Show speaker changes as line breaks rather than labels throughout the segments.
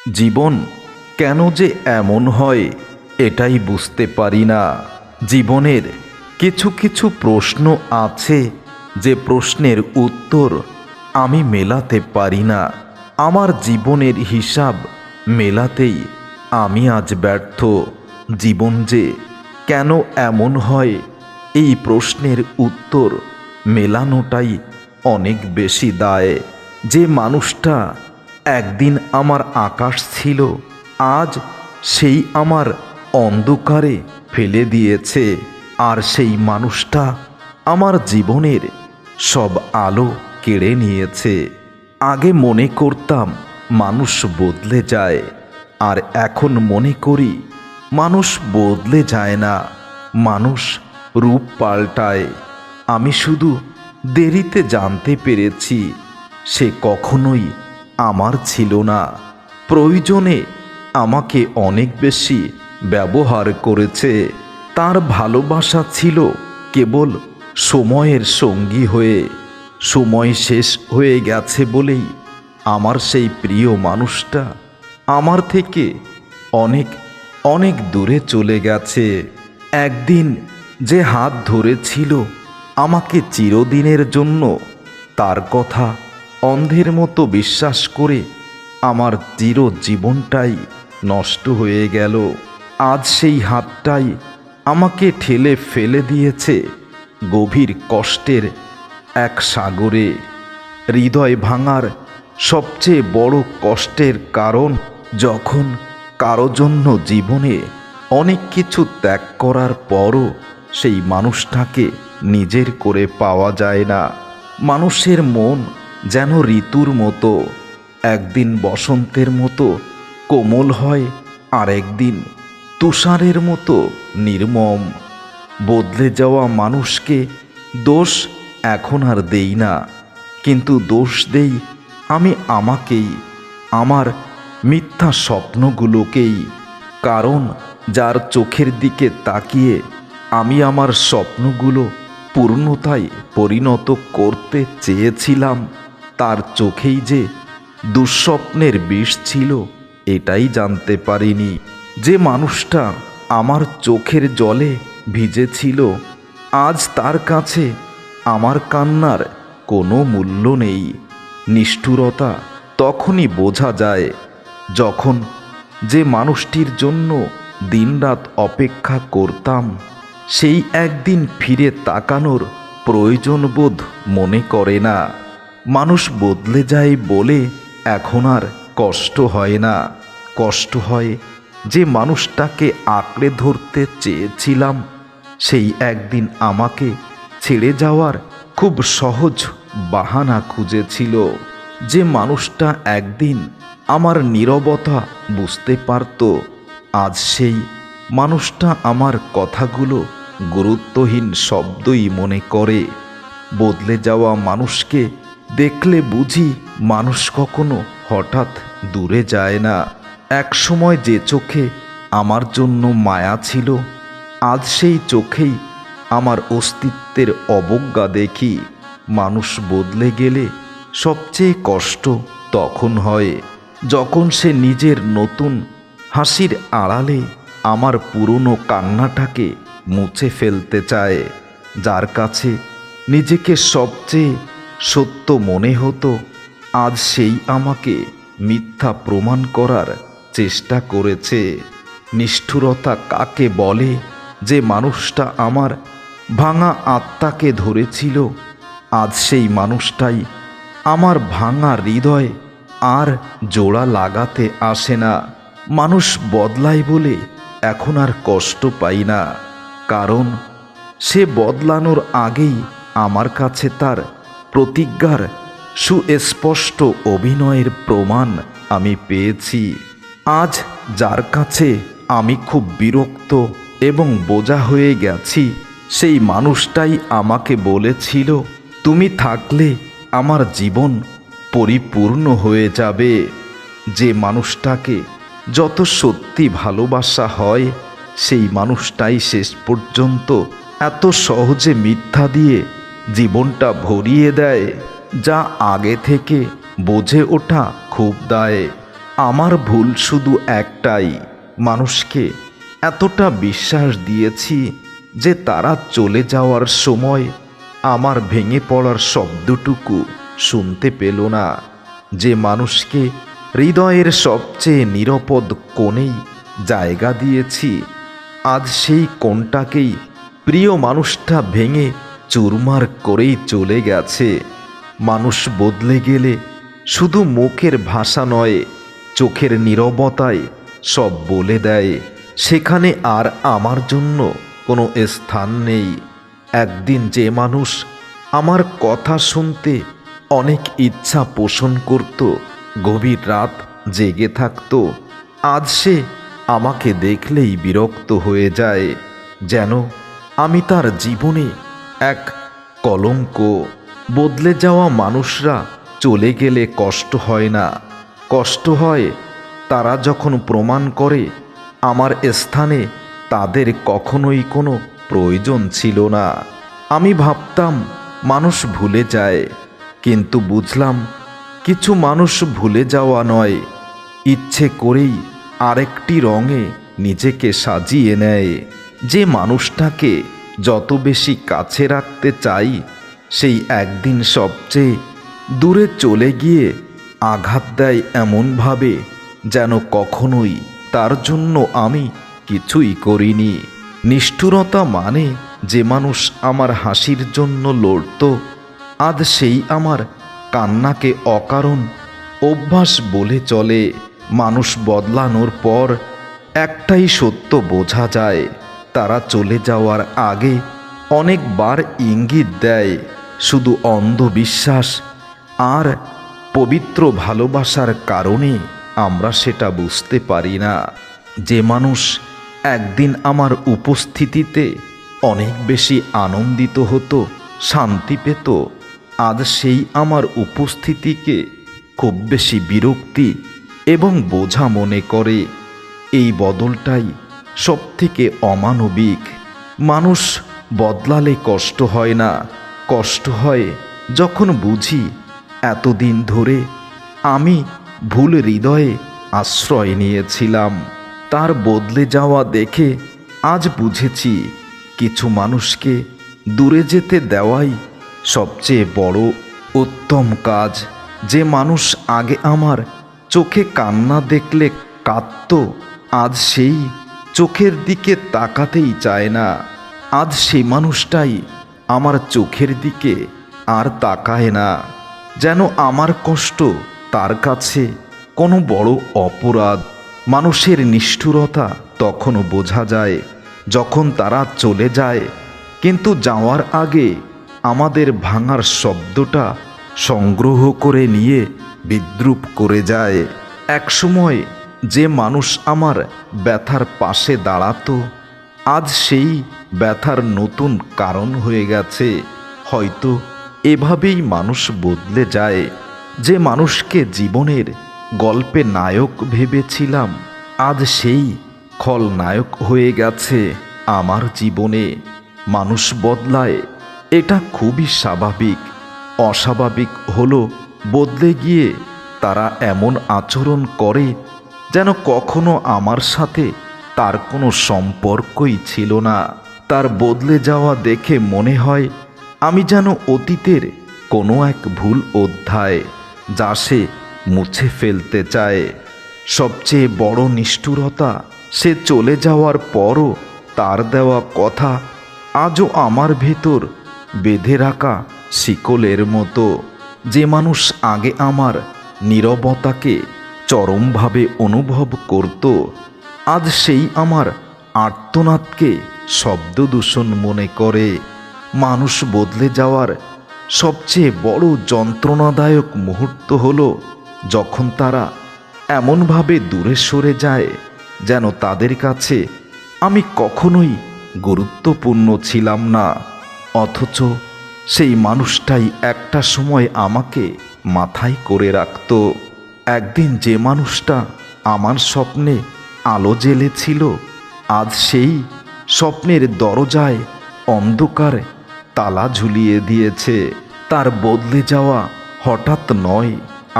জীবন কেন যে এমন হয় এটাই বুঝতে পারি না। জীবনের কিছু কিছু প্রশ্ন আছে যে প্রশ্নের উত্তর আমি মেলাতে পারি না। আমার জীবনের হিসাব মেলাতেই আমি আজ ব্যর্থ। জীবন যে কেন এমন হয় এই প্রশ্নের উত্তর মেলানোটাই অনেক বেশি দায়। যে মানুষটা একদিন আমার আকাশ ছিল, আজ সেই আমার অন্ধকারে ফেলে দিয়েছে। আর সেই মানুষটা আমার জীবনের সব আলো কেড়ে নিয়েছে। আগে মনে করতাম মানুষ বদলে যায়, আর এখন মনে করি মানুষ বদলে যায় না, মানুষ রূপ পাল্টায়। আমি শুধু দেরিতে জানতে পেরেছি সে কখনোই আমার ছিল না। প্রয়োজনে আমাকে অনেক বেশি ব্যবহার করেছে। তার ভালোবাসা ছিল কেবল সময়ের সঙ্গী হয়ে। সময় শেষ হয়ে গেছে বলেই আমার সেই প্রিয় মানুষটা আমার থেকে অনেক অনেক দূরে চলে গেছে। একদিন যে হাত ধরেছিল আমাকে চিরদিনের জন্য, তার কথা অন্ধের মতো বিশ্বাস করে আমার চিরজীবনটাই নষ্ট হয়ে গেল। আজ সেই হাতটাই আমাকে ঠেলে ফেলে দিয়েছে গভীর কষ্টের এক সাগরে। হৃদয় ভাঙার সবচেয়ে বড় কষ্টের কারণ যখন কারো জন্য জীবনে অনেক কিছু ত্যাগ করার পরও সেই মানুষটাকে নিজের করে পাওয়া যায় না। মানুষের মন যেন ঋতুর মতো, একদিন বসন্তের মতো কোমল হয়, আর একদিন তুষারের মতো নির্মম। বদলে যাওয়া মানুষকে দোষ এখন আর দেই না, কিন্তু দোষ দেই আমি আমাকেই, আমার মিথ্যা স্বপ্নগুলোকেই। কারণ যার চোখের দিকে তাকিয়ে আমি আমার স্বপ্নগুলো পূর্ণতায় পরিণত করতে চেয়েছিলাম, তার চোখেই যে দুঃস্বপ্নের বিষ ছিল এটাই জানতে পারিনি। যে মানুষটা আমার চোখের জলে ভিজেছিল, আজ তার কাছে আমার কান্নার কোনো মূল্য নেই। নিষ্ঠুরতা তখনই বোঝা যায় যখন যে মানুষটির জন্য দিনরাত অপেক্ষা করতাম সেই একদিন ফিরে তাকানোর প্রয়োজন বোধ মনে করে না। মানুষ বদলে যায় বলে এখন আর কষ্ট হয় না। কষ্ট হয় যে মানুষটাকে আঁকড়ে ধরতে চেয়েছিলাম সেই একদিন আমাকে ছেড়ে যাওয়ার খুব সহজ বাহানা খুঁজেছিল। যে মানুষটা একদিন আমার নীরবতা বুঝতে পারত, আজ সেই মানুষটা আমার কথাগুলো গুরুত্বহীন শব্দই মনে করে। বদলে যাওয়া মানুষকে দেখলে বুঝি মানুষ কখনো হঠাৎ দূরে যায় না। এক সময় যে চোখে আমার জন্য মায়া ছিল, আজ সেই চোখেই আমার অস্তিত্বের অবজ্ঞা দেখি। মানুষ বদলে গেলে সবচেয়ে কষ্ট তখন হয় যখন সে নিজের নতুন হাসির আড়ালে আমার পুরনো কান্নাটাকে মুছে ফেলতে চায়। যার কাছে নিজেকে সবচেয়ে সত্য মনে হতো, আজ সেই আমাকে মিথ্যা প্রমাণ করার চেষ্টা করেছে। নিষ্ঠুরতা কাকে বলে? যে মানুষটা আমার ভাঙা আত্মাকে ধরেছিল, আজ সেই মানুষটাই আমার ভাঙা হৃদয় আর জোড়া লাগাতে আসে না। মানুষ বদলায় বলে এখন আর কষ্ট পাই না, কারণ সে বদলানোর আগেই আমার কাছে তার প্রতিজ্ঞার সুস্পষ্ট অভিনয়ের প্রমাণ আমি পেয়েছি। আজ যার কাছে আমি খুব বিরক্ত এবং বোঝা হয়ে গেছি, সেই মানুষটাই আমাকে বলেছিল, তুমি থাকলে আমার জীবন পরিপূর্ণ হয়ে যাবে। যে মানুষটাকে যত সত্যি ভালোবাসা হয়, সেই মানুষটাই শেষ পর্যন্ত এত সহজে মিথ্যা দিয়ে জীবনটা ভরিয়ে দেয়, যা আগে থেকে বুঝে ওঠা খুব দায়। আমার ভুল শুধু একটাই, মানুষকে এতটা বিশ্বাস দিয়েছি যে তারা চলে যাওয়ার সময় আমার ভেঙে পড়ার শব্দটুকু শুনতে পেল না। যে মানুষকে হৃদয়ের সবচেয়ে নিরাপদ কোণেই জায়গা দিয়েছি, আজ সেই কোণটাকেই প্রিয় মানুষটা ভেঙে চুরমার করেই চলে গেছে। মানুষ বদলে গেলে শুধু মুখের ভাষা নয়, চোখের নীরবতায় সব বলে দেয়। সেখানে আর আমার জন্য কোনো স্থান নেই। একদিন যে মানুষ আমার কথা শুনতে অনেক ইচ্ছা পোষণ করত, গভীর রাত জেগে থাকতো, আজ সে আমাকে দেখলেই বিরক্ত হয়ে যায়, যেন আমি তার জীবনে এক কলঙ্ক। বদলে যাওয়া মানুষরা চলে গেলে কষ্ট হয় না, কষ্ট হয় তারা যখন প্রমাণ করে আমার স্থানে তাদের কখনোই কোনো প্রয়োজন ছিল না। আমি ভাবতাম মানুষ ভুলে যায়, কিন্তু বুঝলাম কিছু মানুষ ভুলে যাওয়া নয়, ইচ্ছে করেই আরেকটি রঙে নিজেকে সাজিয়ে নেয়। যে মানুষটাকে যত বেশি কাছে রাখতে চাই, সেই একদিন সবচেয়ে দূরে চলে গিয়ে আঘাত দেয় এমনভাবে যেন কখনোই তার জন্য আমি কিছুই করিনি। নিষ্ঠুরতা মানে যে মানুষ আমার হাসির জন্য লড়ত, আজ সেই আমার কান্নাকে অকারণ অভ্যাস বলে চলে। মানুষ বদলানোর পর একটাই সত্য বোঝা যায়, তারা চলে যাওয়ার আগে অনেকবার ইঙ্গিত দেয়, শুধু অন্ধবিশ্বাস আর পবিত্র ভালোবাসার কারণে আমরা সেটা বুঝতে পারি না। যে মানুষ একদিন আমার উপস্থিতিতে অনেক বেশি আনন্দিত হতো, শান্তি পেত, আজ সেই আমার উপস্থিতিকে খুব বেশি বিরক্তি এবং বোঝা মনে করে। এই বদলটাই সবথেকে অমানবিক। মানুষ বদলালে কষ্ট হয় না, কষ্ট হয় যখন বুঝি এতদিন ধরে আমি ভুল হৃদয়ে আশ্রয় নিয়েছিলাম। তার বদলে যাওয়া দেখে আজ বুঝেছি কিছু মানুষকে দূরে যেতে দেওয়াই সবচেয়ে বড় উত্তম কাজ। যে মানুষ আগে আমার চোখে কান্না দেখলে কাঁদত, আজ সেই চোখের দিকে তাকাতেই চায় না। আজ সেই মানুষটাই আমার চোখের দিকে আর তাকায় না, যেন আমার কষ্ট তার কাছে কোনো বড় অপরাধ। মানুষের নিষ্ঠুরতা তখনও বোঝা যায় যখন তারা চলে যায়, কিন্তু যাওয়ার আগে আমাদের ভাঙার শব্দটা সংগ্রহ করে নিয়ে বিদ্রূপ করে যায়। একসময় যে মানুষ আমার ব্যথার পাশে দাঁড়াতো, আজ সেই ব্যথার নতুন কারণ হয়ে গেছে। হয়তো এভাবেই মানুষ বদলে যায়। যে মানুষকে জীবনের গল্পে নায়ক ভেবেছিলাম, আজ সেই খলনায়ক হয়ে গেছে আমার জীবনে। মানুষ বদলায়, এটা খুবই স্বাভাবিক। অস্বাভাবিক হলো বদলে গিয়ে তারা এমন আচরণ করে যেন কখনো আমার সাথে তার কোনো সম্পর্কই ছিল না। তার বদলে যাওয়া দেখে মনে হয় আমি যেন অতীতের কোনো এক ভুল অধ্যায়, যা সে মুছে ফেলতে চায়। সবচেয়ে বড় নিষ্ঠুরতা, সে চলে যাওয়ার পরও তার দেওয়া কথা আজও আমার ভেতর বেঁধে রাখা শিকলের মতো। যে মানুষ আগে আমার নীরবতাকে চরমভাবে অনুভব করত, আজ সেই আমার আর্তনাদকে শব্দদূষণ মনে করে। মানুষ বদলে যাওয়ার সবচেয়ে বড় যন্ত্রণাদায়ক মুহূর্ত হলো যখন তারা এমনভাবে দূরে সরে যায় যেন তাদের কাছে আমি কখনোই গুরুত্বপূর্ণ ছিলাম না, অথচ সেই মানুষটাই একটা সময় আমাকে মাথায় করে রাখত। একদিন যে মানুষটা আমার স্বপ্নে আলো জ্বেলেছিল, আজ সেই স্বপ্নের দরজায় অন্ধকার তালা ঝুলিয়ে দিয়েছে। তার বদলে যাওয়া হঠাৎ নয়,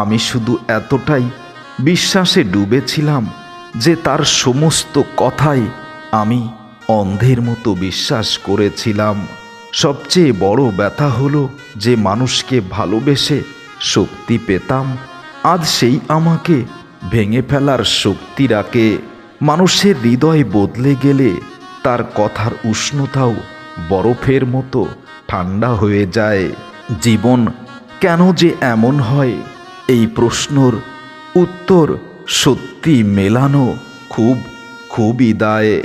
আমি শুধু এতটাই বিশ্বাসে ডুবেছিলাম যে তার সমস্ত কথাই আমি অন্ধের মতো বিশ্বাস করেছিলাম। সবচেয়ে বড় ব্যথা হলো যে মানুষকে ভালোবেসে শক্তি পেতাম, আজ সেই আমাকে ভেঙে ফেলার শক্তি রাখে। মানুষের হৃদয় বদলে গেলে তার কথার উষ্ণতাও বরফের মতো ঠান্ডা হয়ে যায়। জীবন কেন যে এমন হয়, এই প্রশ্নর উত্তর সত্যি মেলানো খুবই দায়।